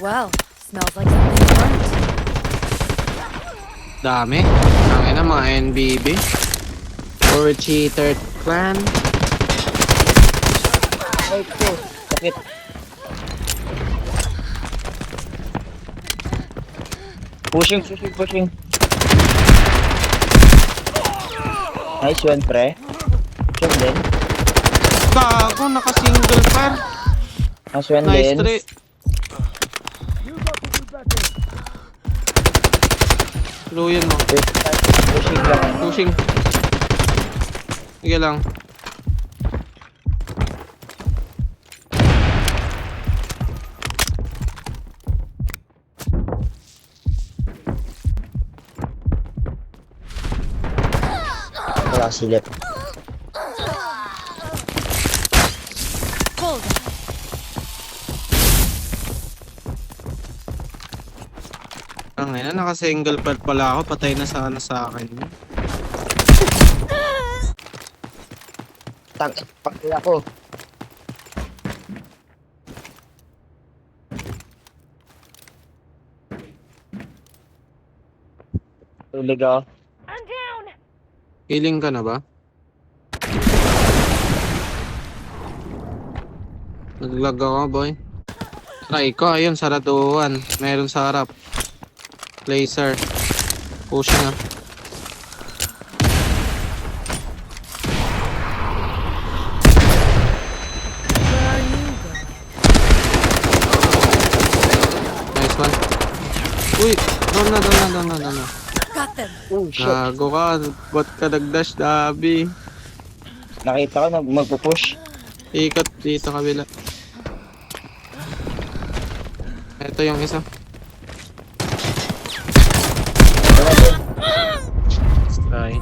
Well, smells like something burnt. Dami. Ang ina mga NBB. Or cheater clan. Ay po, sakit. Pushing. Nice one, pre. Shot din. Gago, naka-single fire. Nice one Nice din. three. Luyan mo. Pushing lang. Pushing. Sige lang. Wala silip. Hold. Ang ina, naka-single fire pala ako. Patay na sana sa akin. Pagkaya ko. Tulig ako. Healing ka na ba? Naglag ako, boy. Try ko, ayun, saratuhan. Meron sa harap. Laser. Pushing ah. Where are you going? Nice one. Uy, down na. Got them. Oh, shit. Gago ka. Ba't ka nag-dash, Dabi? Nakita ko na magpupush. Ikot dito kabila. Ito yung isa. Wala din. Let's try.